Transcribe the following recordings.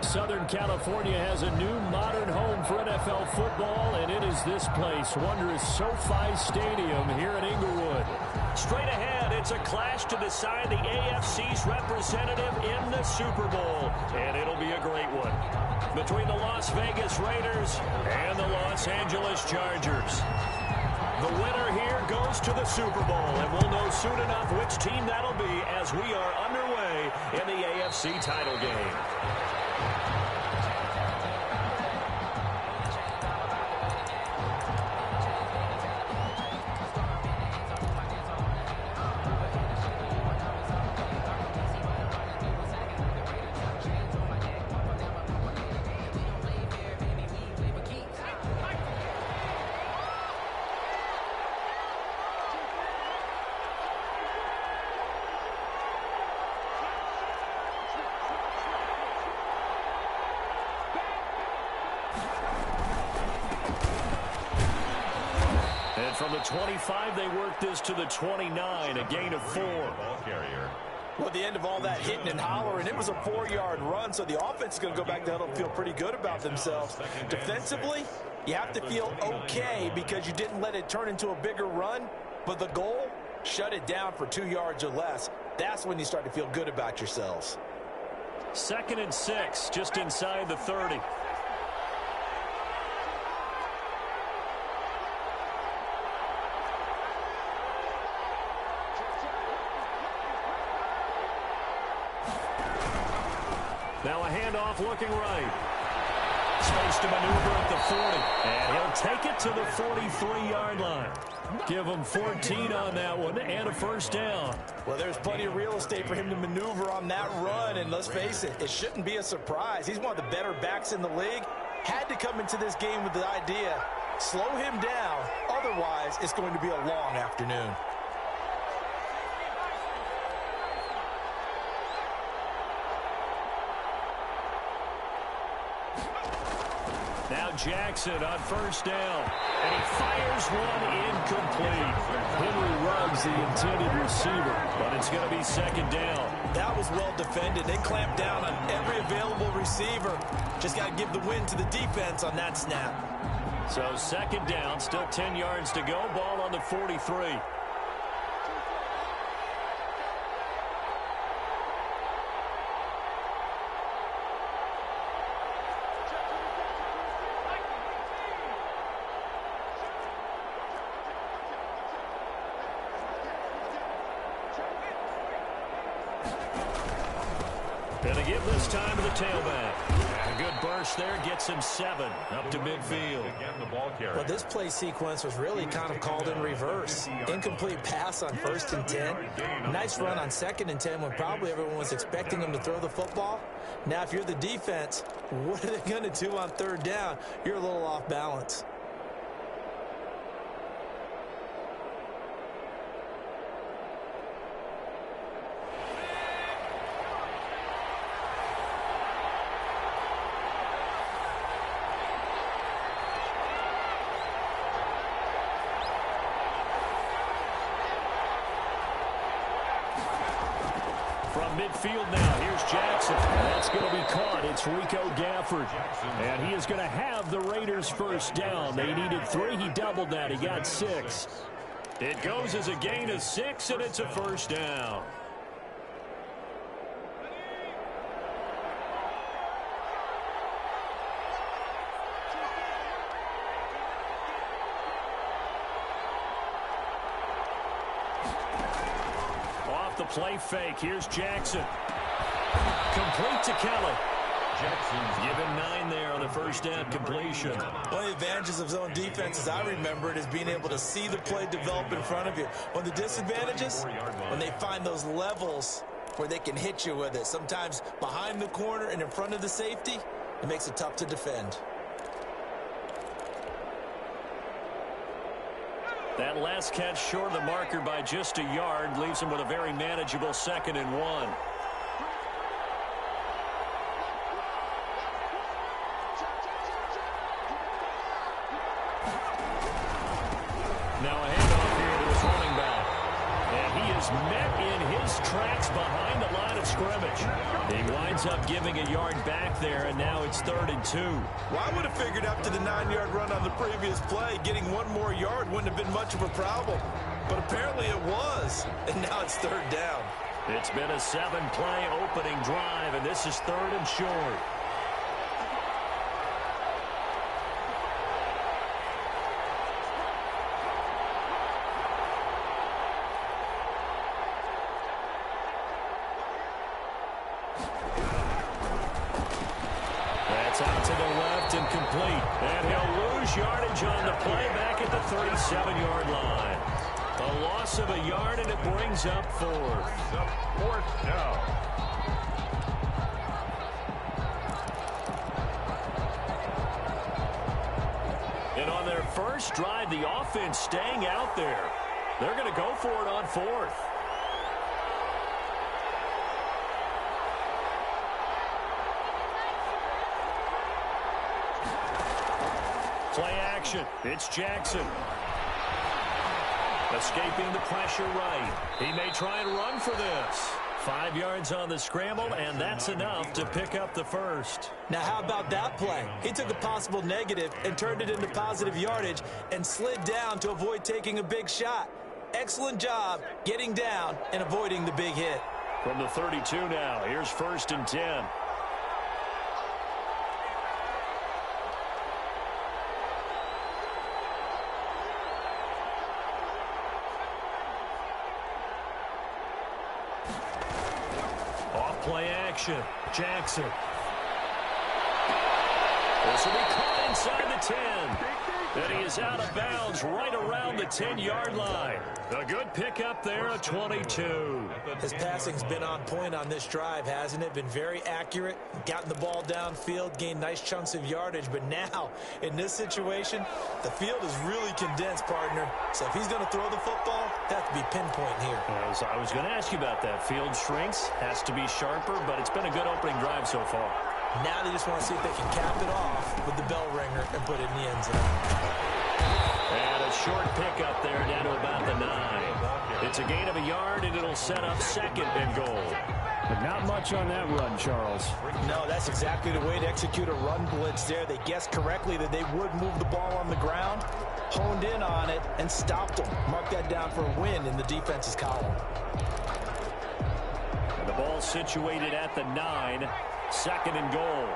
Southern California has a new modern home for NFL football, and it is this place, wondrous SoFi Stadium here in Inglewood. Straight ahead, it's a clash to decide the AFC's representative in the Super Bowl, and it'll be a great one. Between the Las Vegas Raiders and the Los Angeles Chargers. The winner here goes to the Super Bowl, and we'll know soon enough which team that'll be as we are underway in the AFC title game. From the 25, they worked this to the 29, a gain of 4. Well, at the end of all that hitting and hollering, it was a 4-yard run, so the offense is going to go back to huddle and feel pretty good about themselves. Defensively, you have to feel okay because you didn't let it turn into a bigger run, but the goal, shut it down for 2 yards or less. That's when you start to feel good about yourselves. 2nd and 6, just inside the 30. Now a handoff looking right. Space to maneuver at the 40. And he'll take it to the 43-yard line. Give him 14 on that one and a first down. Well, there's plenty of real estate for him to maneuver on that run. And let's face it, it shouldn't be a surprise. He's one of the better backs in the league. Had to come into this game with the idea, slow him down. Otherwise, it's going to be a long afternoon. Now Jackson on first down, and he fires one incomplete. Henry Ruggs, the intended receiver, but it's going to be 2nd down. That was well defended. They clamped down on every available receiver. Just got to give the win to the defense on that snap. So 2nd down, still 10 yards to go, ball on the 43. Gonna give this time to the tailback. A good burst there, gets him 7 up to midfield. Well, this play sequence was really kind of called in reverse. Incomplete pass on 1st and 10. Nice run on 2nd and 10 when probably everyone was expecting him to throw the football. Now, if you're the defense, what are they going to do on 3rd down? You're a little off balance. Midfield now. Here's Jackson. That's going to be caught. It's Rico Gafford. And he is going to have the Raiders first down. They needed 3. He doubled that. He got 6. It goes as a gain of 6, and it's a first down. The play fake. Here's Jackson. Complete to Kelly. Jackson's given 9 there on the first down completion. One of the advantages of zone defense, as I remember it, is being able to see the play develop in front of you. One of the disadvantages, when they find those levels where they can hit you with it. Sometimes behind the corner and in front of the safety, it makes it tough to defend. That last catch short of the marker by just a yard leaves him with a very manageable 2nd and 1. Now a handoff here to his running back. And he is met met in his tracks behind the line of scrimmage. He winds up giving a yard back there, and now it's 3rd and 2. Well, I would have figured after the 9-yard run on the previous play, getting one more yard wouldn't have been much of a problem. But apparently it was, and now it's 3rd down. It's been a 7-play opening drive, and this is 3rd and short. That's out to the left and complete. And he'll lose yardage on the play back at the 37-yard line. A loss of a yard, and it brings up 4th. 4th down. And on their first drive, the offense staying out there. They're going to go for it on 4th. Play action. It's Jackson. Escaping the pressure right. He may try and run for this. 5 yards on the scramble, and that's enough to pick up the first. Now, how about that play? He took a possible negative and turned it into positive yardage and slid down to avoid taking a big shot. Excellent job getting down and avoiding the big hit. From the 32 now, here's 1st and 10. Play action. Jackson. This will be caught inside the 10. And he is out of bounds right around the 10-yard line. A good pickup there, a 22. His passing's been on point on this drive, hasn't it? Been very accurate, gotten the ball downfield, gained nice chunks of yardage. But now, in this situation, the field is really condensed, partner. So if he's going to throw the football, that has to be pinpoint here. I was going to ask you about that. Field shrinks, has to be sharper, but it's been a good opening drive so far. Now they just want to see if they can cap it off with the bell ringer and put it in the end zone. And a short pickup there down to about the 9. It's a gain of a yard, and it'll set up 2nd and goal. But not much on that run, Charles. No, that's exactly the way to execute a run blitz there. They guessed correctly that they would move the ball on the ground, honed in on it, and stopped them. Mark that down for a win in the defense's column. And the ball situated at the 9. 2nd and goal.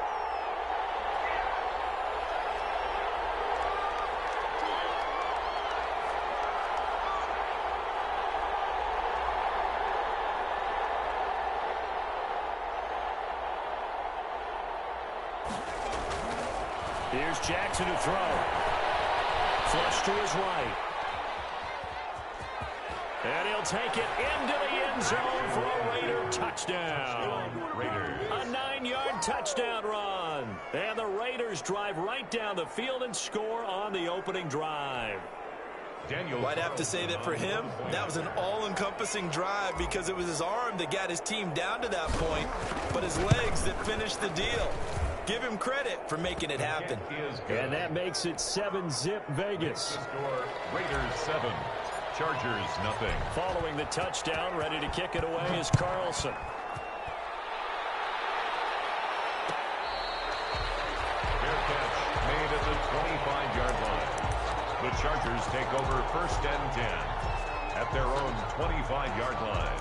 Here's Jackson to throw. Flush to his right. And he'll take it into the end zone for a Raider touchdown. A 9-yard touchdown run. And the Raiders drive right down the field and score on the opening drive. Well, I'd have to say that for him, that was an all-encompassing drive because it was his arm that got his team down to that point, but his legs that finished the deal. Give him credit for making it happen. And that makes it 7-zip Vegas. Raiders 7, Chargers nothing. Following the touchdown, ready to kick it away is Carlson. Fair catch made at the 25-yard line. The Chargers take over 1st and 10 at their own 25-yard line.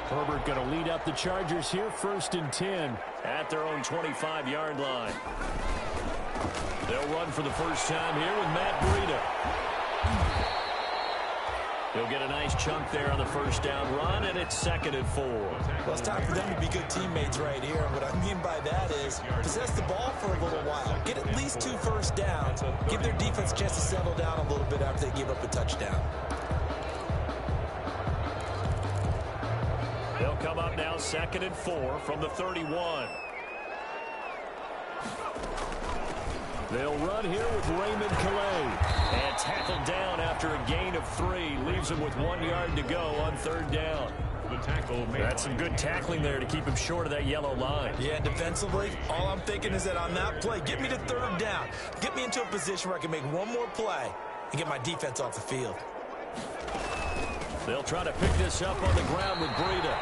Herbert going to lead up the Chargers here, 1st and 10. At their own 25-yard line. They'll run for the first time here with Matt Breida. He'll get a nice chunk there on the first down run, and it's 2nd and 4. Well, it's time for them to be good teammates right here. And what I mean by that is possess the ball for a little while. Get at least 2 first downs. Give their defense a chance to settle down a little bit after they give up a touchdown. They'll come up now 2nd and 4 from the 31. They'll run here with Raymond Calais. And tackled down after a gain of 3. Leaves him with 1 yard to go on 3rd down. The tackle made. That's some good tackling there to keep him short of that yellow line. Yeah, defensively, all I'm thinking is that on that play, get me to 3rd down. Get me into a position where I can make one more play and get my defense off the field. They'll try to pick this up on the ground with Breida.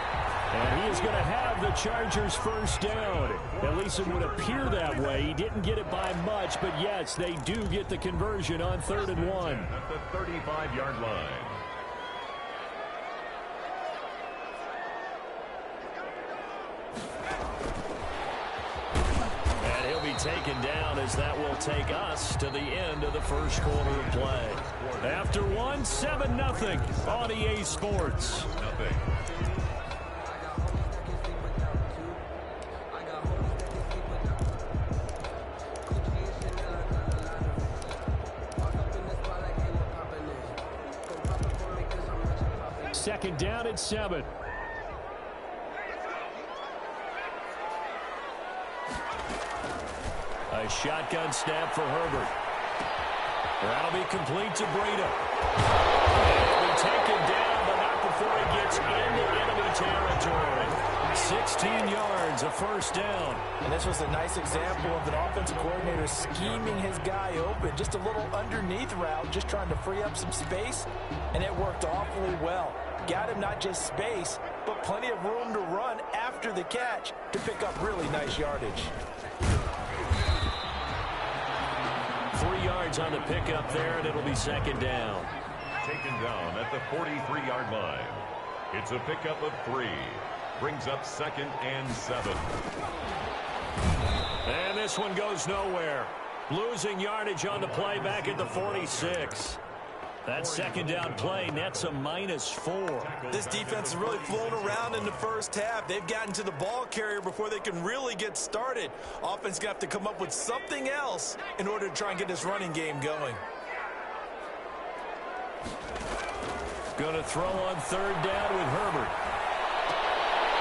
And he is going to have the Chargers first down. At least it would appear that way. He didn't get it by much, but yes, they do get the conversion on 3rd and 1. At the 35-yard line. And he'll be taken down as that will take us to the end of the first quarter of play. After 7-0 on EA Sports. Nothing. Second down at 7. A shotgun snap for Herbert. That'll be complete to Breida. He'll be taken down, but not before he gets into enemy territory. 16 yards, a first down. And this was a nice example of an offensive coordinator scheming his guy open. Just a little underneath route, just trying to free up some space, and it worked awfully well. Got him not just space, but plenty of room to run after the catch to pick up really nice yardage. 3 yards on the pickup there, and it'll be second down. Taken down at the 43-yard line. It's a pickup of 3. Brings up 2nd and 7. And this one goes nowhere. Losing yardage on the play back at the 46. That second down play nets a -4. This defense is really flown around in the first half. They've gotten to the ball carrier before they can really get started. Offense going to have to come up with something else in order to try and get this running game going. Going to throw on 3rd down with Herbert.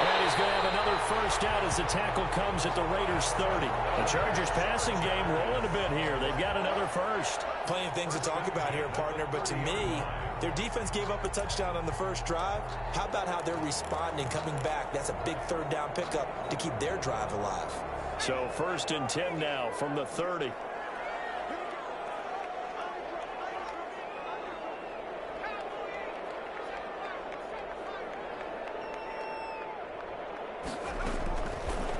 And he's going to have another first down as the tackle comes at the Raiders' 30. The Chargers passing game rolling a bit here. They've got another first. Plenty of things to talk about here, partner, but to me, their defense gave up a touchdown on the first drive. How about how they're responding, coming back? That's a big 3rd down pickup to keep their drive alive. So 1st and 10 now from the 30.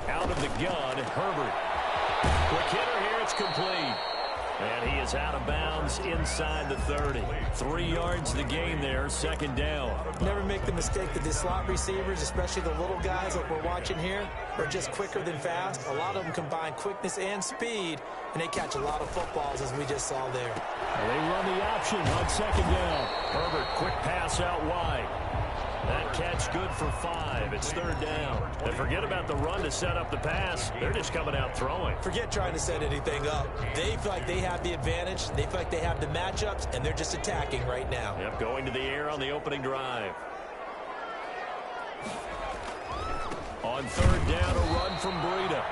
Out of the gun, Herbert. Quick hitter here, it's complete. And he is out of bounds inside the 30. 3 yards the gain there, second down. Never make the mistake that the slot receivers, especially the little guys like we're watching here, are just quicker than fast. A lot of them combine quickness and speed, and they catch a lot of footballs, as we just saw there. They run the option on second down. Herbert, quick pass out wide. That catch good for 5. It's 3rd down. And forget about the run to set up the pass. They're just coming out throwing. Forget trying to set anything up. They feel like they have the advantage. They feel like they have the matchups, and they're just attacking right now. Yep, going to the air on the opening drive. On 3rd down, a run from Breida.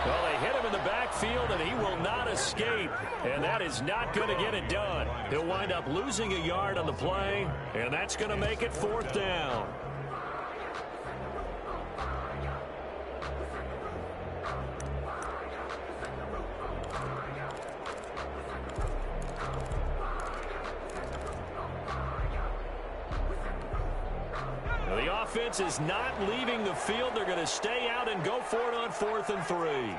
Well, they hit him in the backfield, and he will not escape. And that is not going to get it done. He'll wind up losing a yard on the play, and that's going to make it 4th down. The offense is not leaving the field. They're going to stay out and go for it on 4th and 3.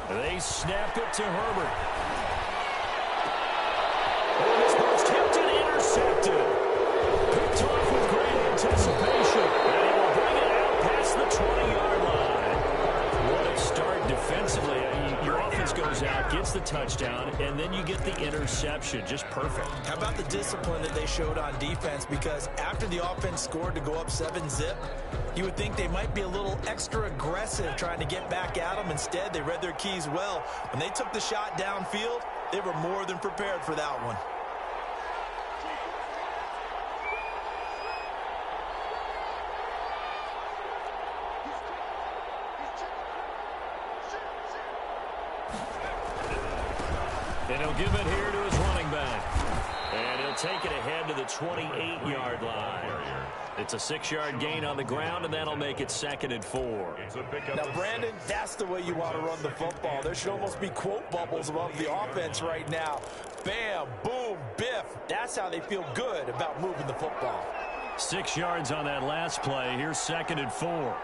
They snap it to Herbert. And this ball's tipped and intercepted. Picked off with great anticipation. And he will bring it out past the 20-yard line. What a start defensively. Your offense goes out, gets the touchdown, and then you get the interception. Just perfect. How about the discipline that they showed on defense? Because after the offense scored to go up 7-zip, you would think they might be a little extra aggressive trying to get back at them. Instead, they read their keys well. When they took the shot downfield, they were more than prepared for that one. And he'll give it here to his running back. And he'll take it ahead to the 28-yard line. It's a 6-yard gain on the ground, and that'll make it 2nd and 4. Now, Brandon, that's the way you want to run the football. There should almost be quote bubbles above the offense right now. Bam, boom, biff. That's how they feel good about moving the football. 6 yards on that last play. Here's 2nd and 4.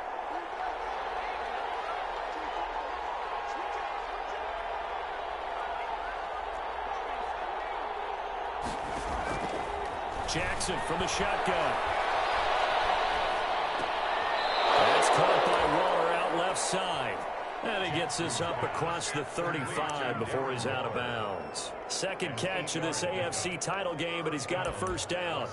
Jackson from the shotgun. That's caught by Waller out left side. And he gets this up across the 35 before he's out of bounds. Second catch of this AFC title game, but he's got a first down.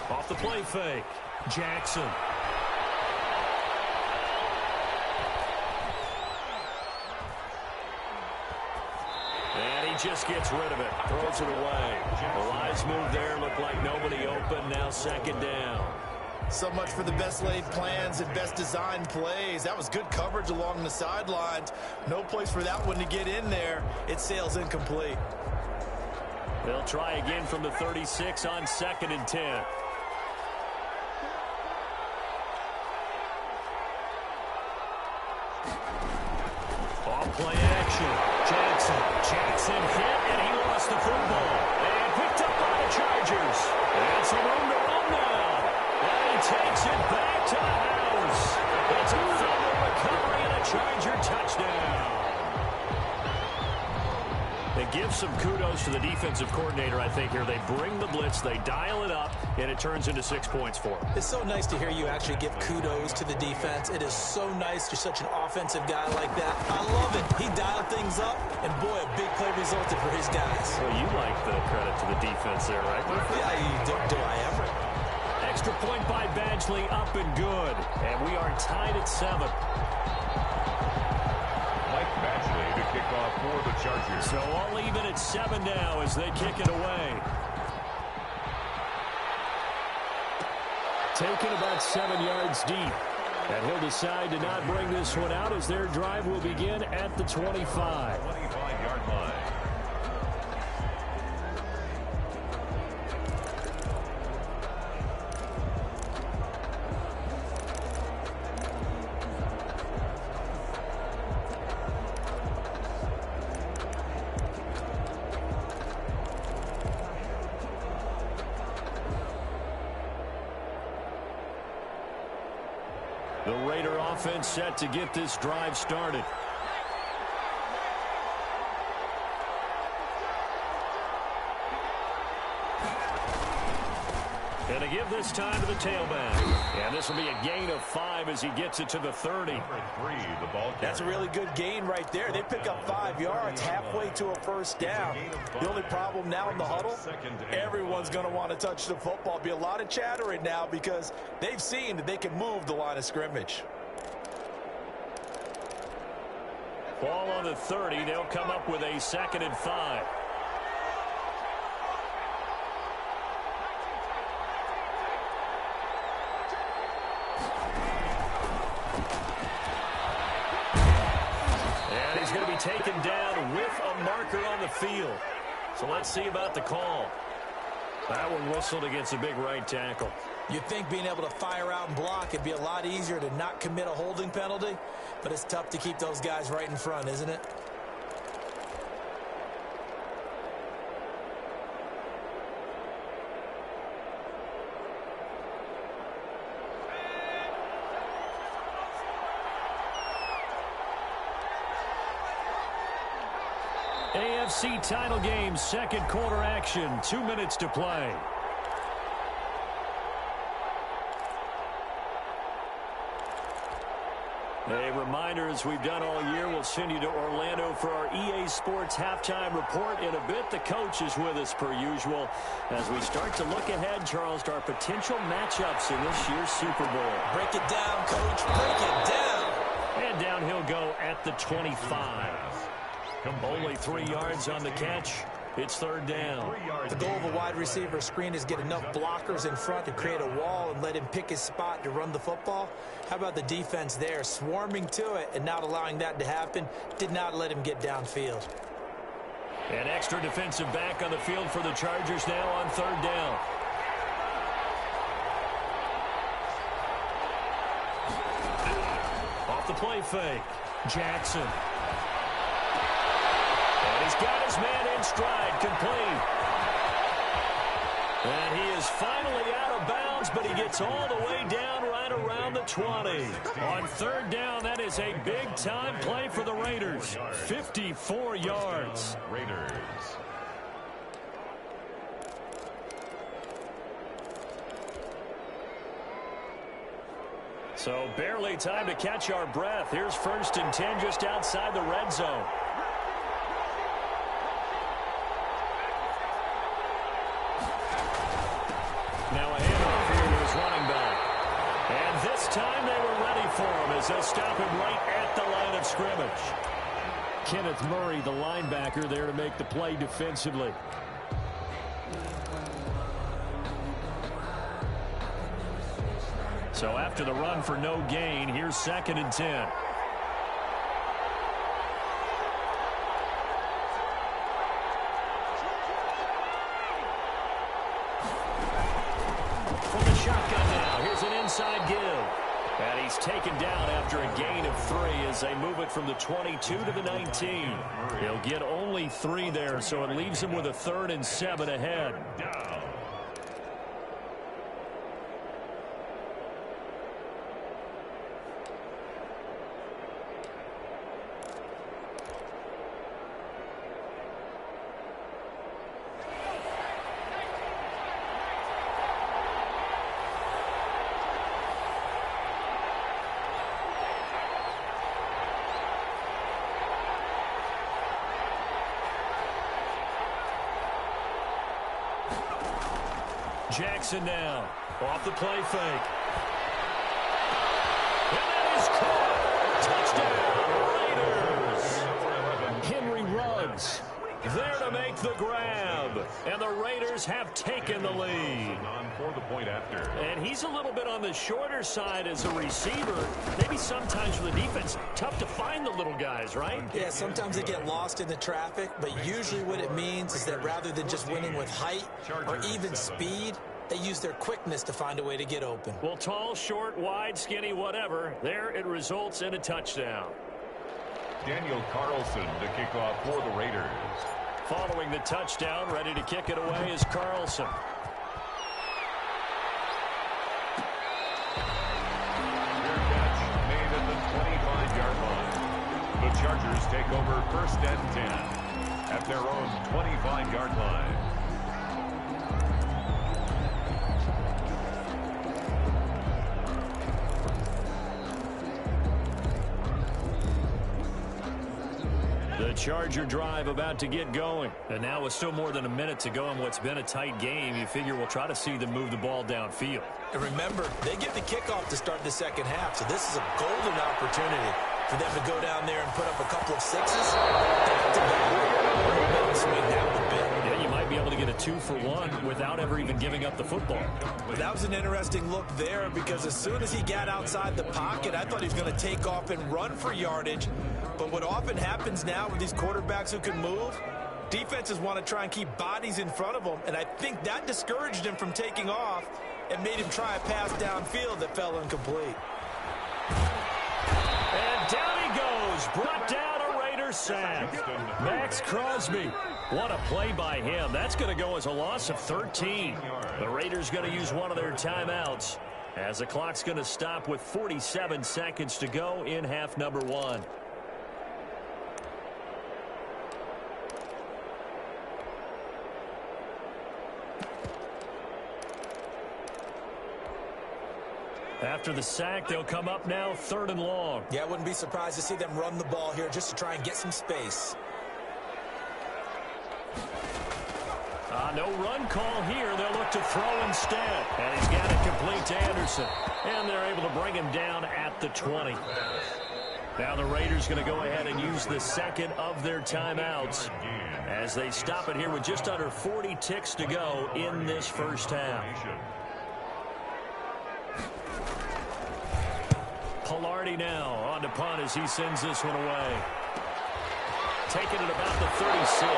Off the play fake, Jackson. And he just gets rid of it, throws it away. The lines move there, look like nobody open, now 2nd down. So much for the best laid plans and best designed plays. That was good coverage along the sidelines. No place for that one to get in there. It sails incomplete. They'll try again from the 36 on 2nd and 10. Play action. Jackson hit, and he lost the football. And picked up by the Chargers. And some room to run now. And he takes it back to the house. It's a fumble recovery and a Charger touchdown. They give some kudos to the defensive coordinator, I think, here. They bring the blitz, they dial it up, and it turns into 6 points for them. It's so nice to hear you actually give kudos to the defense. It is so nice. You're such an offensive guy like that. I love it. He dialed things up, and boy, a big play resulted for his guys. Well, you like the credit to the defense there, right? Yeah, do I ever? Extra point by Badgley, up and good. And we are tied at 7. To kick off for the Chargers. So all even at 7 now as they kick it away. Taken about 7 yards deep. And he'll decide to not bring this one out as their drive will begin at the 25. 25-yard line. The Raider offense set to get this drive started. And to give this time to the tailback. And this will be a gain of 5 as he gets it to the 30. That's a really good gain right there. They pick up 5 yards halfway to a first down. The only problem now in the huddle, everyone's going to want to touch the football. Be a lot of chattering now because they've seen that they can move the line of scrimmage. Ball on the 30. They'll come up with a 2nd and 5. And he's going to be taken down with a marker on the field. So let's see about the call. That one whistled against a big right tackle. You'd think being able to fire out and block, it'd be a lot easier to not commit a holding penalty, but it's tough to keep those guys right in front, isn't it? AFC title game, second quarter action, 2 minutes to play. A reminder, as we've done all year, we'll send you to Orlando for our EA Sports halftime report in a bit. The coach is with us per usual as we start to look ahead, Charles, to our potential matchups in this year's Super Bowl. Break it down, Coach. Break it down. And down he'll go at the 25. Only 3 yards on the catch. It's third down. The goal of a wide receiver screen is get enough blockers in front to create a wall and let him pick his spot to run the football. How about the defense there, swarming to it and not allowing that to happen? Did not let him get downfield. An extra defensive back on the field for the Chargers now on third down. Off the play fake. Jackson. And he's got his man in stride, complete. And he is finally out of bounds, but he gets all the way down right around the 20. On third down, that is a big-time play for the Raiders. 54 yards. Raiders. So barely time to catch our breath. Here's 1st and 10 just outside the red zone. Now a handoff here to his running back. And this time they were ready for him as they'll stop him right at the line of scrimmage. Kenneth Murray, the linebacker, there to make the play defensively. So after the run for no gain, here's 2nd and 10. From the shotgun now, here's an inside give. And he's taken down after a gain of 3 as they move it from the 22 to the 19. He'll get only 3 there, so it leaves him with a 3rd and 7 ahead. Jackson now, off the play fake. And that is caught. Touchdown, Raiders. Henry Ruggs there to make the grab. And the Raiders have taken the lead. For the point after. And he's a little bit on the shorter side as a receiver. Maybe sometimes for the defense, tough to find the little guys, right? Yeah, sometimes they get lost in the traffic, but usually what it means is that rather than just winning with height or even speed, they use their quickness to find a way to get open. Well, tall, short, wide, skinny, whatever, there it results in a touchdown. Daniel Carlson to kick off for the Raiders. Following the touchdown, ready to kick it away is Carlson. The Chargers take over 1st and 10 at their own 25-yard line. The Charger drive about to get going. And now with still more than a minute to go in what's been a tight game, you figure we'll try to see them move the ball downfield. And remember, they get the kickoff to start the second half, so this is a golden opportunity for them to go down there and put up a couple of sixes. Back-to-back. Swing that would be. Yeah, you might be able to get a 2-for-1 without ever even giving up the football. That was an interesting look there because as soon as he got outside the pocket, I thought he was going to take off and run for yardage. But what often happens now with these quarterbacks who can move, defenses want to try and keep bodies in front of them, and I think that discouraged him from taking off and made him try a pass downfield that fell incomplete. And down he goes, brought down a Raider sack. Max Crosby, what a play by him. That's going to go as a loss of 13. The Raiders going to use one of their timeouts as the clock's going to stop with 47 seconds to go in half number 1. After the sack, they'll come up now 3rd and long. Yeah, I wouldn't be surprised to see them run the ball here just to try and get some space. No run call here. They'll look to throw instead. And he's got it complete to Anderson. And they're able to bring him down at the 20. Now the Raiders going to go ahead and use the second of their timeouts as they stop it here with just under 40 ticks to go in this first half. Pilardi now on to punt as he sends this one away. Taking it about the 36.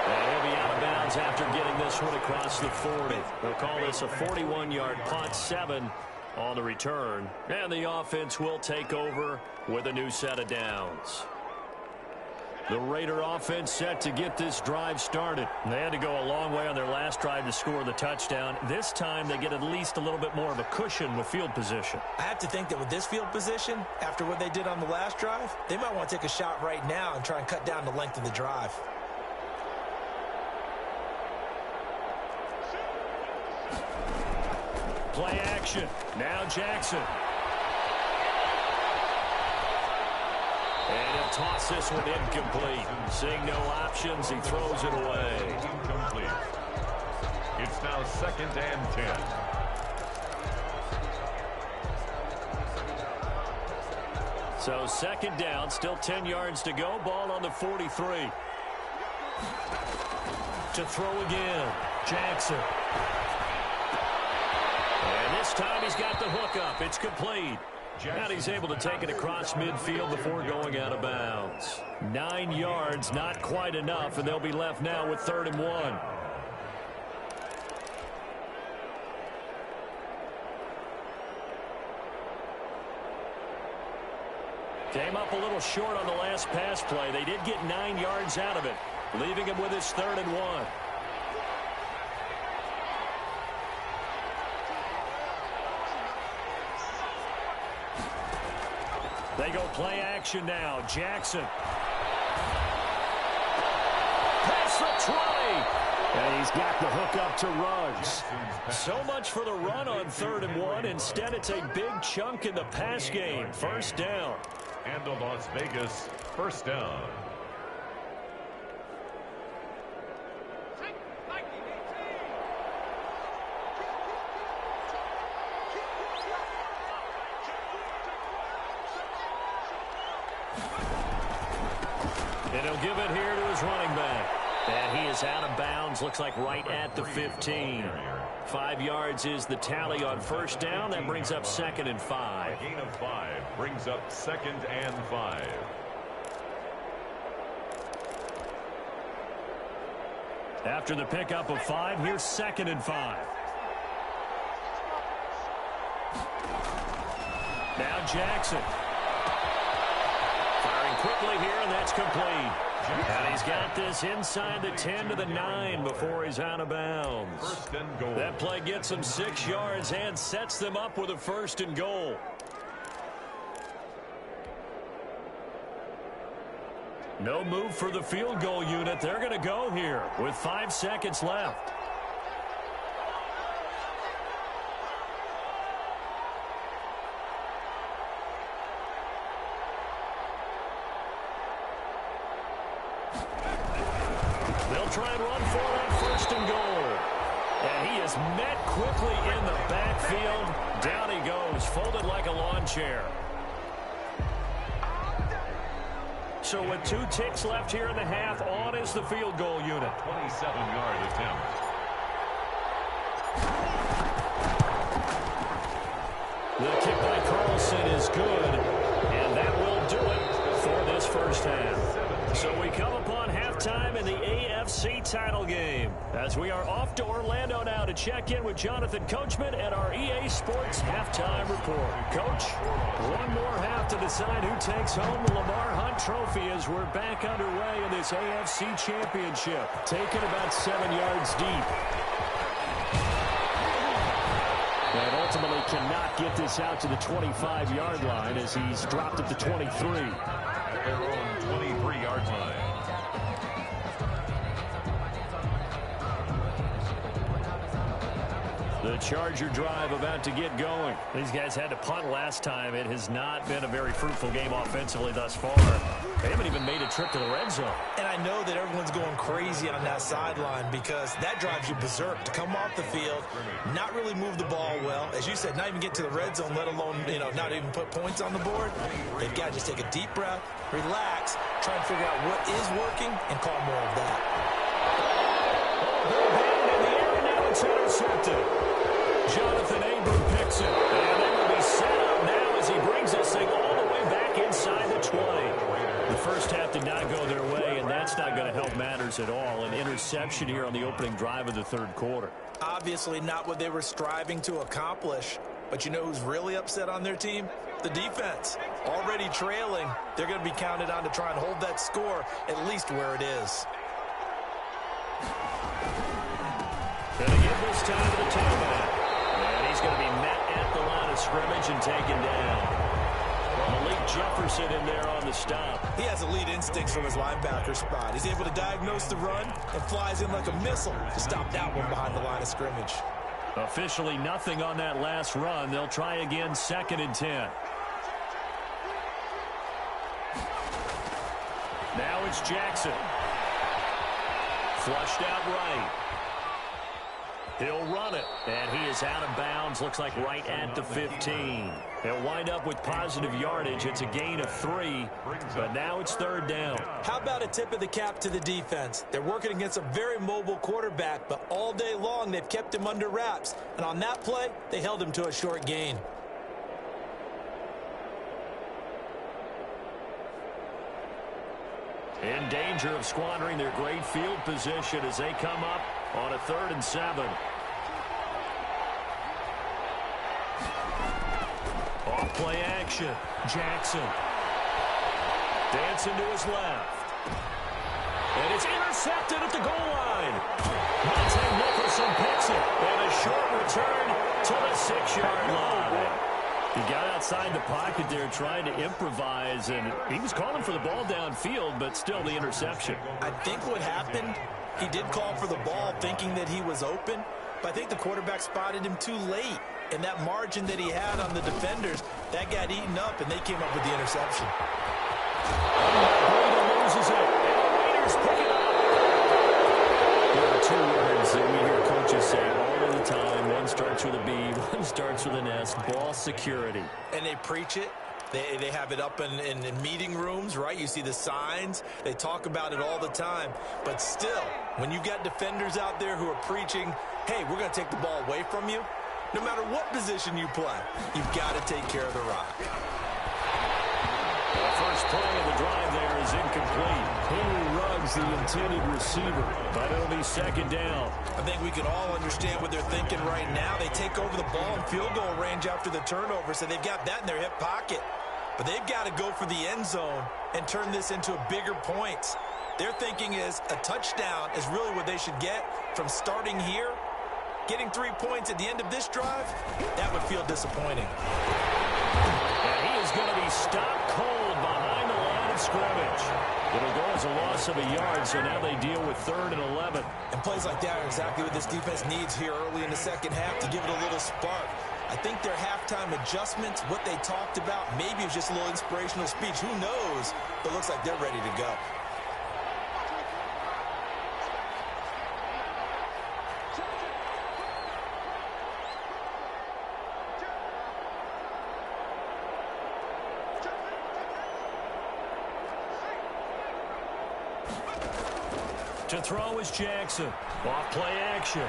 And he'll be out of bounds after getting this one across the 40. They'll call this a 41-yard punt, 7 on the return. And the offense will take over with a new set of downs. The Raider offense set to get this drive started. They had to go a long way on their last drive to score the touchdown. This time they get at least a little bit more of a cushion with field position. I have to think that with this field position, after what they did on the last drive, they might want to take a shot right now and try and cut down the length of the drive. Play action. Now Jackson. And he'll toss this one incomplete. Seeing no options, he throws it away. Incomplete. It's now 2nd and 10. So 2nd down, still 10 yards to go. Ball on the 43. To throw again, Jackson. And this time he's got the hook up. It's complete. And he's able to take it across midfield before going out of bounds. 9 yards, not quite enough, and they'll be left now with 3rd and 1. Came up a little short on the last pass play. They did get 9 yards out of it, leaving him with his 3rd and 1. They go play action now. Jackson. Past the 20. And he's got the hook up to Ruggs. So much for the run on 3rd and 1. Instead, it's a big chunk in the pass game. 1st down. And the Las Vegas 1st down. And he'll give it here to his running back. And he is out of bounds, looks like right at the 15. 5 yards is the tally on 1st down. That brings up 2nd and 5. A gain of 5 brings up 2nd and 5. After the pickup of 5, here's 2nd and 5. Now Jackson. Firing quickly here, and that's complete. And he's got this inside the 10 to the 9 before he's out of bounds. 1st and goal. That play gets them 6 yards and sets them up with a 1st and goal. No move for the field goal unit. They're going to go here with 5 seconds left. They'll try and run for it on 1st and goal. And he is met quickly in the backfield. Down he goes, folded like a lawn chair. So with 2 ticks left here in the half, on is the field goal unit. 27-yard attempt. The kick by Carlson is good, and that will do it for this first half. So we come upon halftime in the AFC title game as we are off to Orlando now to check in with Jonathan Coachman and our EA Sports halftime report. Coach, one more half to decide who takes home the Lamar Hunt Trophy as we're back underway in this AFC Championship. Taken about 7 yards deep. And ultimately cannot get this out to the 25-yard line as he's dropped at the 23. At their own 23-yard line. The The Charger drive about to get going. These guys had to punt last time. It has not been a very fruitful game offensively thus far. They haven't even made a trip to the red zone. And I know that everyone's going crazy on that sideline because that drives you berserk to come off the field, not really move the ball well. As you said, not even get to the red zone, let alone, not even put points on the board. They've got to just take a deep breath, relax, try and figure out what is working, and call more of that. In the air, and now it's intercepted. Jonathan Abram picks it. And they will be set up now as he brings this thing all the way back inside the 20. The first half did not go their way, and that's not going to help matters at all. An interception here on the opening drive of the third quarter. Obviously not what they were striving to accomplish. But you know who's really upset on their team? The defense. Already trailing. They're going to be counted on to try and hold that score at least where it is. Going to give this time to the tailback. And he's going to be met at the line of scrimmage and taken down. Malik Jefferson in there on the stop. He has elite instincts from his linebacker spot. He's able to diagnose the run and flies in like a missile to stop that one behind the line of scrimmage. Officially nothing on that last run. They'll try again, 2nd and 10. Now it's Jackson. Flushed out right. He'll run it, and he is out of bounds, looks like right at the 15. They'll wind up with positive yardage. It's a gain of 3, but now it's 3rd down. How about a tip of the cap to the defense? They're working against a very mobile quarterback, but all day long they've kept him under wraps. And on that play, they held him to a short gain. In danger of squandering their great field position as they come up on a 3rd and 7. Off play action. Jackson. Dancing to his left. And it's intercepted at the goal line. Monte Nicholson picks it. And a short return to the 6-yard line. He got outside the pocket there trying to improvise, and he was calling for the ball downfield, but still the interception. I think what happened, he did call for the ball thinking that he was open, but I think the quarterback spotted him too late. And that margin that he had on the defenders, that got eaten up, and they came up with the interception. Loses it, and the Raiders pick it up. There are 2 words that we hear coaches say all of the time. One starts with a B, one starts with an S, ball security. And they preach it. They have it up in meeting rooms, right? You see the signs. They talk about it all the time. But still, when you've got defenders out there who are preaching, hey, we're going to take the ball away from you, no matter what position you play, you've got to take care of the rock. The first play of the drive there is incomplete. Henry Ruggs, the intended receiver, but it'll be 2nd down. I think we can all understand what they're thinking right now. They take over the ball in field goal range after the turnover, so they've got that in their hip pocket. But they've got to go for the end zone and turn this into bigger points. Their thinking is a touchdown is really what they should get from starting here. Getting 3 points at the end of this drive, that would feel disappointing. And he is going to be stopped cold behind the line of scrimmage. It'll go as a loss of a yard, so now they deal with 3rd and 11. And plays like that are exactly what this defense needs here early in the second half to give it a little spark. I think their halftime adjustments, what they talked about, maybe it was just a little inspirational speech. Who knows? But it looks like they're ready to go. To throw is Jackson. Off play action.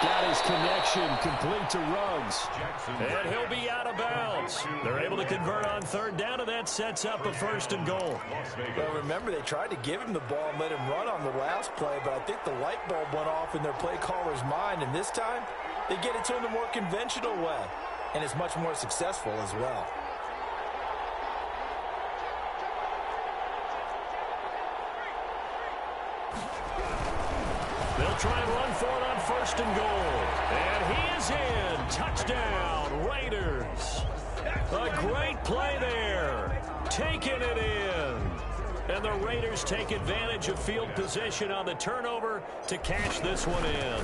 Got his connection complete to Ruggs. And he'll be out of bounds. They're able to convert on 3rd down, and that sets up a 1st and goal. Well, remember, they tried to give him the ball and let him run on the last play, but I think the light bulb went off in their play caller's mind, and this time they get it to him the more conventional way, and it's much more successful as well. They'll try and run for it on 1st and goal. And he is in. Touchdown, Raiders. A great play there. Taking it in. And the Raiders take advantage of field position on the turnover to cash this one in.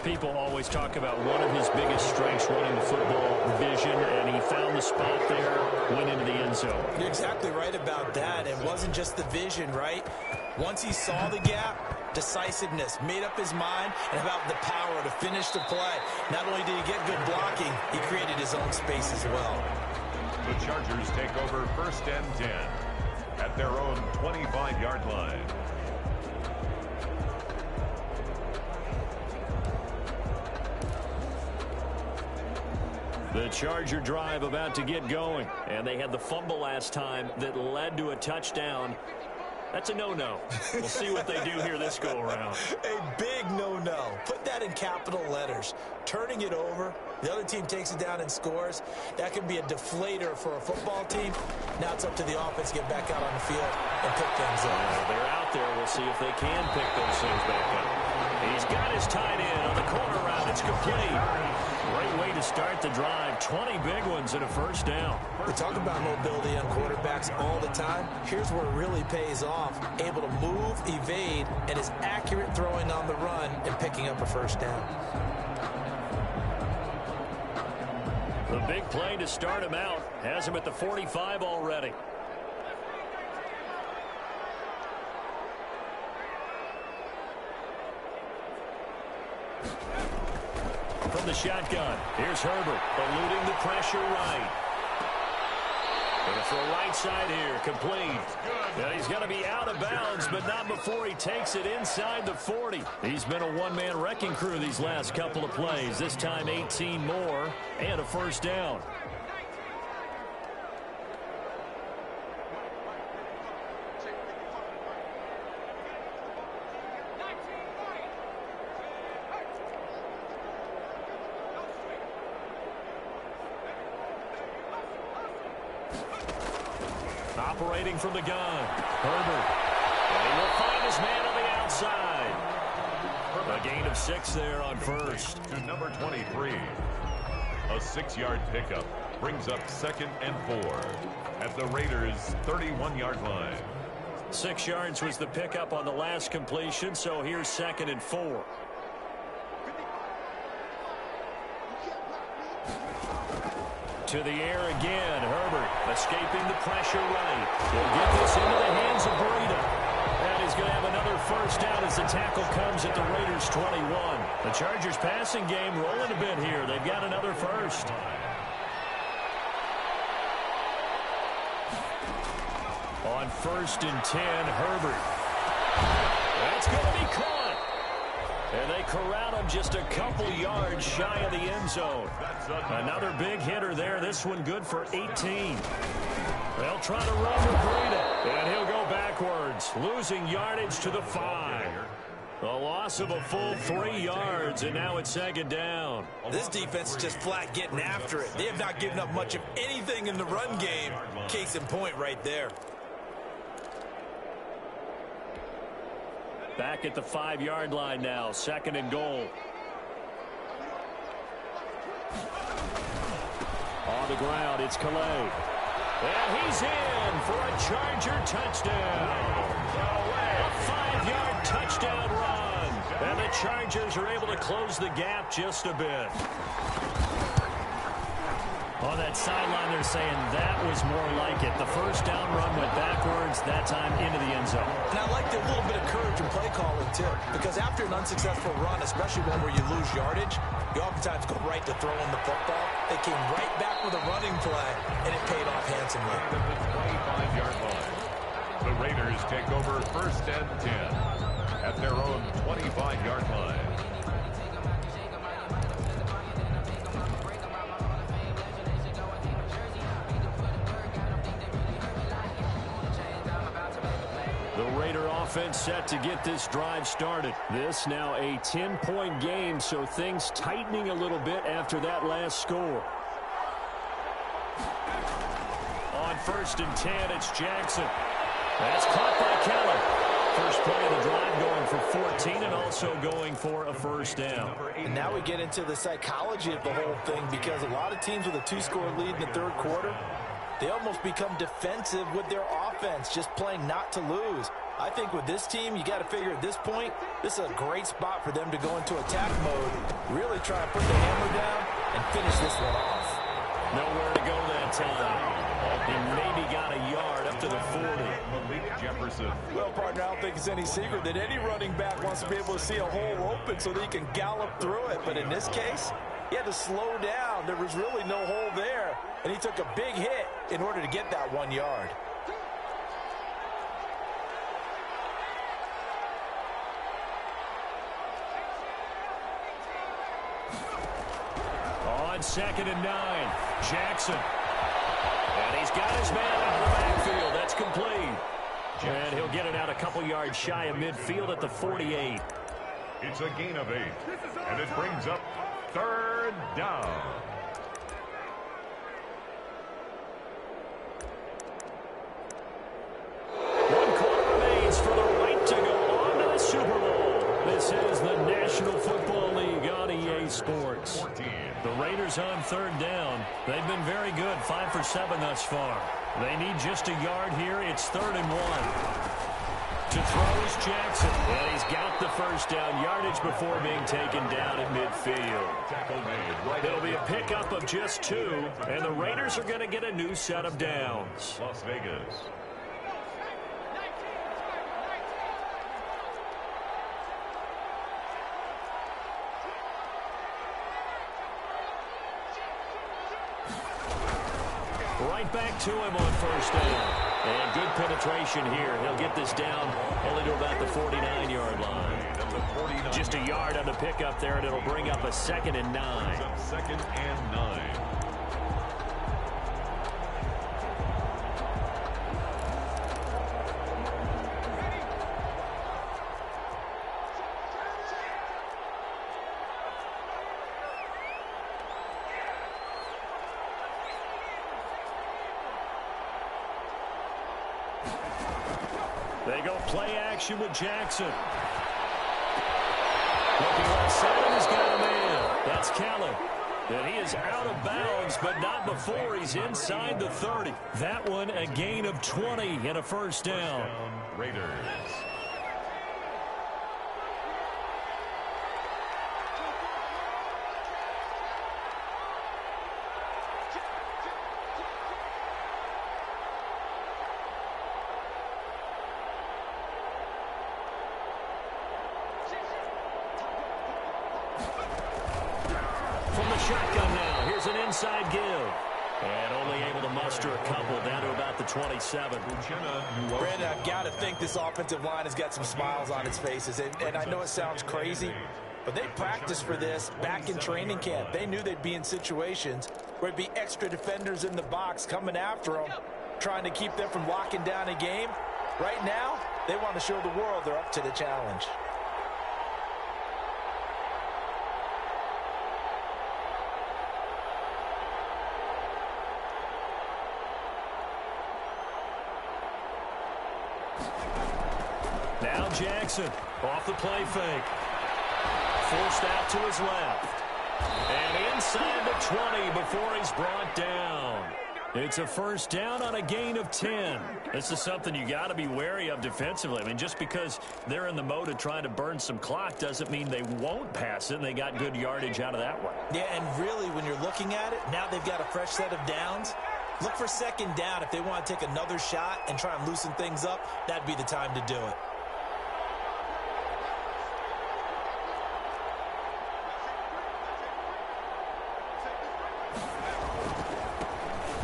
People always talk about one of his biggest strengths running the football, vision, and he found the spot there, went into the end zone. You're exactly right about that. It wasn't just the vision, right? Once he saw the gap, decisiveness, made up his mind, and about the power to finish the play. Not only did he get good blocking, he created his own space as well. The Chargers take over 1st and 10 at their own 25-yard line. The Charger drive about to get going, and they had the fumble last time that led to a touchdown. That's a no-no. We'll see what they do here this go-around. A big no-no. Put that in capital letters. Turning it over, the other team takes it down and scores. That can be a deflator for a football team. Now it's up to the offense to get back out on the field and pick things up. They're out there. We'll see if they can pick those things back up. He's got his tight end on the corner route. It's complete. Great way to start the drive. 20 big ones and a first down. We talk about mobility on quarterbacks all the time. Here's where it really pays off. Able to move, evade, and is accurate throwing on the run and picking up a first down. The big play to start him out. Has him at the 45 already. From the shotgun, here's Herbert, eluding the pressure right. Going to throw right side here, complete. Now he's going to be out of bounds, but not before he takes it inside the 40. He's been a one-man wrecking crew these last couple of plays. This time 18 more and a first down. Operating from the gun, Herbert. And he will find his man on the outside. A gain of 6 there on first. To number 23. A 6-yard pickup brings up 2nd and 4 at the Raiders' 31-yard line. 6 yards was the pickup on the last completion, so here's 2nd and 4. To the air again, Herbert escaping the pressure right. He'll get this into the hands of Breida. And he's going to have another first down as the tackle comes at the Raiders' 21. The Chargers passing game rolling a bit here. They've got another first. On 1st and 10, Herbert. That's going to be caught. And they corral him just a couple yards shy of the end zone. Another big hitter there. This one good for 18. They'll try to run with Breida. And he'll go backwards, losing yardage to the 5. A loss of a full 3 yards, and now it's 2nd down. This defense is just flat getting after it. They have not given up much of anything in the run game. Case in point right there. Back at the 5-yard line now, 2nd and goal. On the ground, it's Calais. And he's in for a Charger touchdown. A 5-yard touchdown run. And the Chargers are able to close the gap just a bit. On that sideline, they're saying that was more like it. The first down run went backwards, that time into the end zone. And I liked a little bit of courage in play calling, too, because after an unsuccessful run, especially one where you lose yardage, you oftentimes go right to throwing the football. They came right back with a running play, and it paid off handsomely. At the 25-yard line, the Raiders take over 1st and 10 at their own 25-yard line. Offense set to get this drive started. This now a 10-point game, so things tightening a little bit after that last score. On 1st and 10, it's Jackson. That's caught by Keller. First play of the drive going for 14 and also going for a first down. And now we get into the psychology of the whole thing, because a lot of teams with a 2-score lead in the 3rd quarter, they almost become defensive with their offense. offense, just playing not to lose. I think with this team, you got to figure at this point, this is a great spot for them to go into attack mode, really try to put the hammer down and finish this one off. Nowhere to go that time. He maybe got a yard up to the 40. Jefferson. Well, partner, I don't think it's any secret that any running back wants to be able to see a hole open so that he can gallop through it. But in this case, he had to slow down. There was really no hole there, and he took a big hit in order to get that 1 yard. On 2nd and 9, Jackson. And he's got his man out of the backfield. That's complete. And he'll get it out a couple yards shy of midfield at the 48. It's a gain of 8, and it brings up 3rd down. One quarter remains for the right to go on to the Super Bowl. This is the National Football League on EA Sports. 14. The Raiders on 3rd down. They've been very good, 5 for 7 thus far. They need just a yard here. It's 3rd and 1. To throw is Jackson. And he's got the first down yardage before being taken down at midfield. Tackle made right. It'll be a pickup of just 2, and the Raiders are going to get a new set of downs. Las Vegas. Right back to him on 1st down. And good penetration here. He'll get this down only to about the 49-yard line. Just a yard on the pickup there, and it'll bring up a 2nd and 9. 2nd and 9. They go play action with Jackson. Looking left side, he's got a man. That's Kelly. And he is out of bounds, but not before he's inside the 30. That one a gain of 20 and a 1st down. Raiders. Shotgun now. Here's an inside give. And only able to muster a couple down to about the 27. Brandon, I've got to think this offensive line has got some smiles on its faces. And I know it sounds crazy, but they practiced for this back in training camp. They knew they'd be in situations where it'd be extra defenders in the box coming after them, trying to keep them from locking down a game. Right now, they want to show the world they're up to the challenge. Now Jackson off the play fake. Forced out to his left. And inside the 20 before he's brought down. It's a 1st down on a gain of 10. This is something you got to be wary of defensively. I mean, just because they're in the mode of trying to burn some clock doesn't mean they won't pass it, and they got good yardage out of that one. Yeah, and really, when you're looking at it, now they've got a fresh set of downs. Look for 2nd down. If they want to take another shot and try and loosen things up, that'd be the time to do it.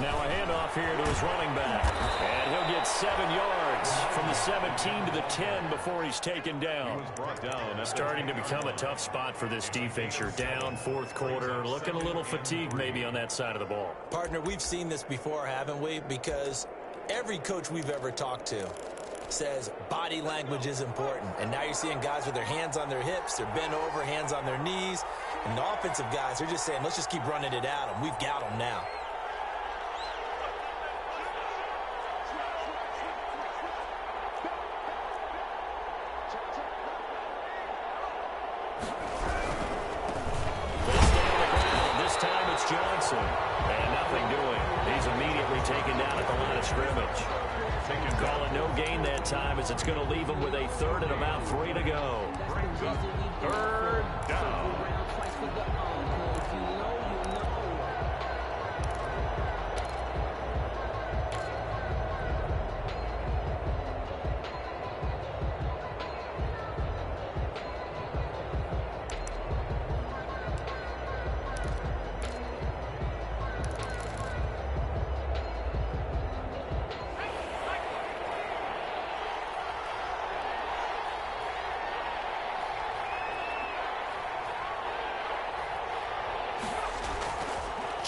Now a handoff here to his running back. And he'll get 7 yards from the 17 to the 10 before he's taken down. Starting to become a tough spot for this defense. You're down 4th quarter, looking a little fatigued maybe on that side of the ball. Partner, we've seen this before, haven't we? Because every coach we've ever talked to says body language is important. And now you're seeing guys with their hands on their hips, they're bent over, hands on their knees. And the offensive guys, they're just saying, let's just keep running it at them. We've got them now. Johnson. And nothing doing. He's immediately taken down at the line of scrimmage. Calling no gain that time as it's going to leave him with a third and about 3 to go. Third down.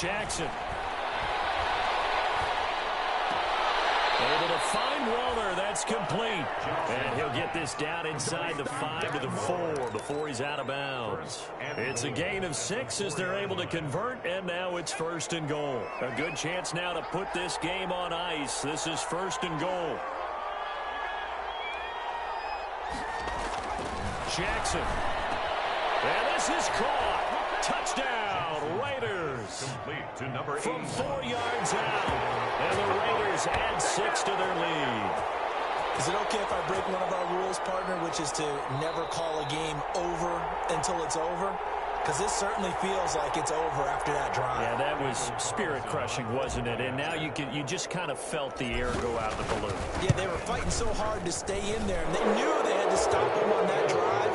Jackson. Able to find Warner. That's complete. And he'll get this down inside the 5 to the 4 before he's out of bounds. It's a gain of 6 as they're able to convert, and now it's 1st and goal. A good chance now to put this game on ice. This is 1st and goal. Jackson. And this is caught. Touchdown, Raiders. Complete to number 8. From 4 yards out. And the Raiders add 6 to their lead. Is it okay if I break one of our rules, partner, which is to never call a game over until it's over? Because this certainly feels like it's over after that drive. Yeah, that was spirit-crushing, wasn't it? And now you just kind of felt the air go out of the balloon. Yeah, they were fighting so hard to stay in there, and they knew they had to stop them on that drive.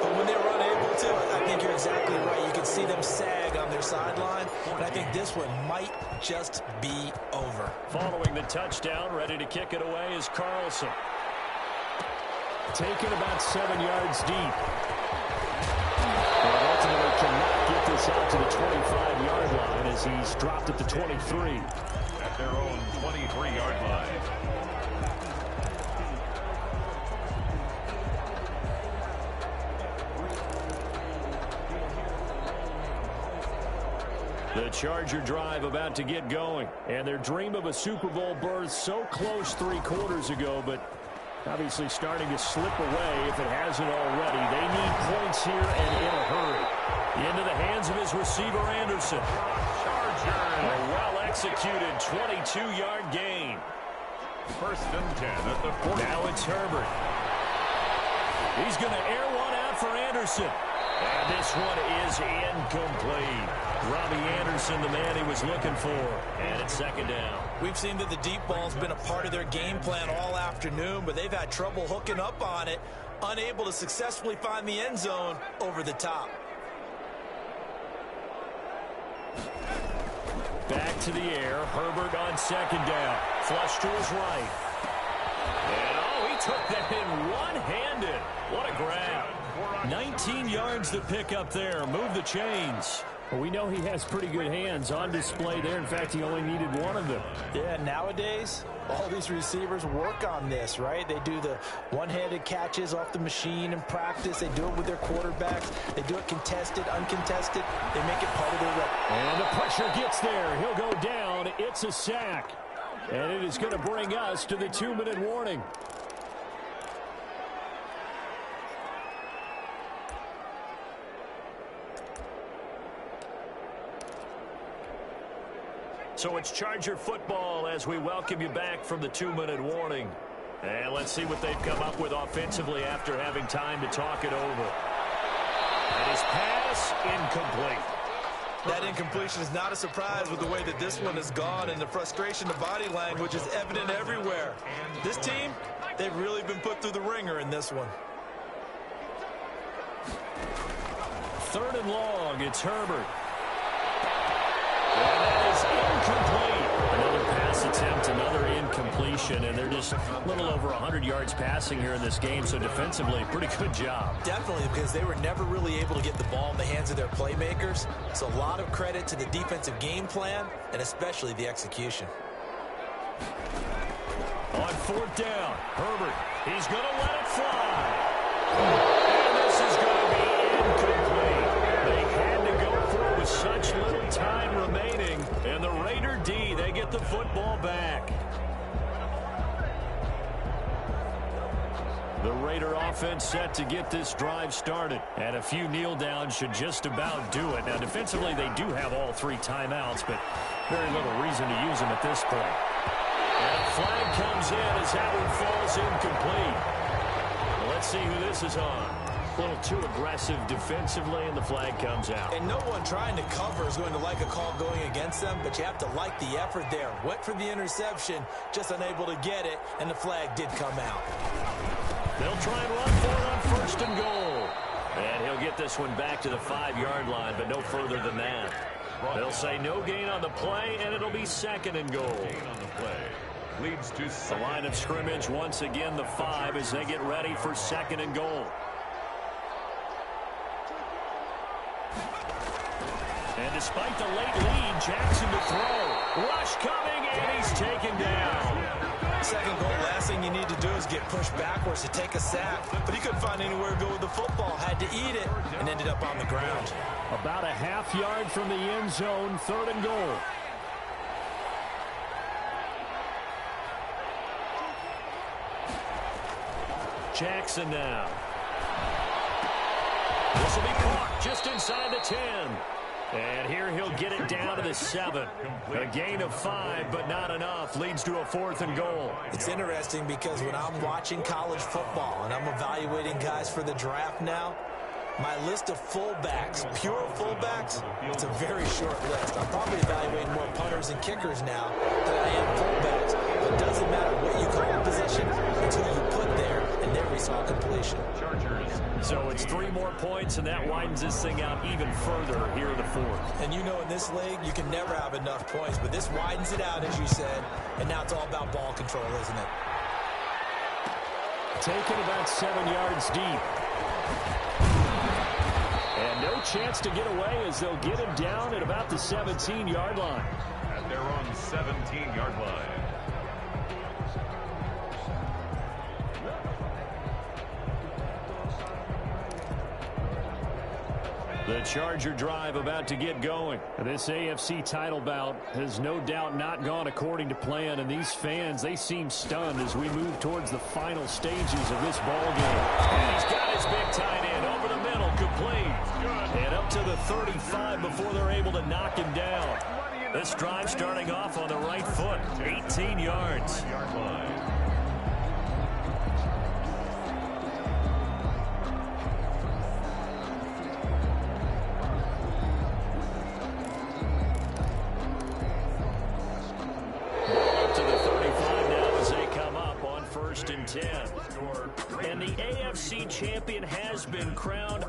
But when they were unable to, I think you're exactly right. You can see them sag on their sideline, and I think this one might just be over. Following the touchdown, ready to kick it away is Carlson. Taken about 7 yards deep. And ultimately cannot get this out to the 25-yard line as he's dropped at the 23. At their own 23-yard line. The Charger drive about to get going. And their dream of a Super Bowl berth so close 3 quarters ago, but obviously starting to slip away if it hasn't already. They need points here and in a hurry. Into the hands of his receiver, Anderson. Charger. A well-executed 22-yard gain. 1st and 10 at the 40. Now it's Herbert. He's going to air one out for Anderson. And this one is incomplete. Robbie Anderson, the man he was looking for. And it's 2nd down. We've seen that the deep ball's been a part of their game plan all afternoon, but they've had trouble hooking up on it, unable to successfully find the end zone over the top. Back to the air. Herbert on 2nd down. Flush to his right. And, oh, he took that in one-handed. What a grab. 19 yards to pick up there. Move the chains. Well, we know he has pretty good hands on display there. In fact, he only needed one of them. Yeah, nowadays, all these receivers work on this, right? They do the one-handed catches off the machine in practice. They do it with their quarterbacks. They do it contested, uncontested. They make it part of their rep. And the pressure gets there. He'll go down. It's a sack. And it is going to bring us to the 2-minute warning. So it's Charger football as we welcome you back from the 2-minute warning. And let's see what they've come up with offensively after having time to talk it over. And his pass incomplete. That incompletion is not a surprise with the way that this one has gone, and the frustration, the body language is evident everywhere. This team, they've really been put through the ringer in this one. 3rd and long, it's Herbert. And that is incomplete. Another pass attempt, another incompletion, and they're just a little over 100 yards passing here in this game, so defensively, pretty good job. Definitely, because they were never really able to get the ball in the hands of their playmakers. So a lot of credit to the defensive game plan, and especially the execution. On 4th down, Herbert, he's going to let it fly. And this is going to be incomplete. They had to go for it with such little time remaining. And the Raider D, they get the football back. The Raider offense set to get this drive started. And a few kneel downs should just about do it. Now, defensively, they do have all 3 timeouts, but very little reason to use them at this point. And a flag comes in as that one falls incomplete. Well, let's see who this is on. A little too aggressive defensively, and the flag comes out. And no one trying to cover is going to like a call going against them, but you have to like the effort there. Went for the interception, just unable to get it, and the flag did come out. They'll try and run for it on 1st and goal. And he'll get this one back to the 5-yard line, but no further than that. They'll say no gain on the play, and it'll be 2nd and goal. Gain on the play leads to the line of scrimmage once again the 5 as they get ready for 2nd and goal. And despite the late lead, Jackson to throw. Rush coming, and he's taken down. 2nd goal, last thing you need to do is get pushed backwards to take a sack. But he couldn't find anywhere to go with the football. Had to eat it and ended up on the ground. About a half-yard from the end zone, 3rd and goal. Jackson now. This will be caught just inside the 10. And here he'll get it down to the 7. A gain of 5, but not enough. Leads to a 4th and goal. It's interesting because when I'm watching college football and I'm evaluating guys for the draft now, my list of fullbacks, pure fullbacks, it's a very short list. I'm probably evaluating more punters and kickers now than I am fullbacks. But it doesn't matter what you call a position, it's who you put there, and there we saw completion. So it's 3 more points, and that widens this thing out even further here in the 4th. And you know in this league, you can never have enough points, but this widens it out, as you said, and now it's all about ball control, isn't it? Taken about 7 yards deep. And no chance to get away as they'll get him down at about the 17-yard line. At their own 17-yard line. The Charger drive about to get going. This AFC title bout has no doubt not gone according to plan, and these fans, they seem stunned as we move towards the final stages of this ball game. And he's got his big tight end over the middle, complete. And up to the 35 before they're able to knock him down. This drive starting off on the right foot, 18 yards. And the AFC champion has been crowned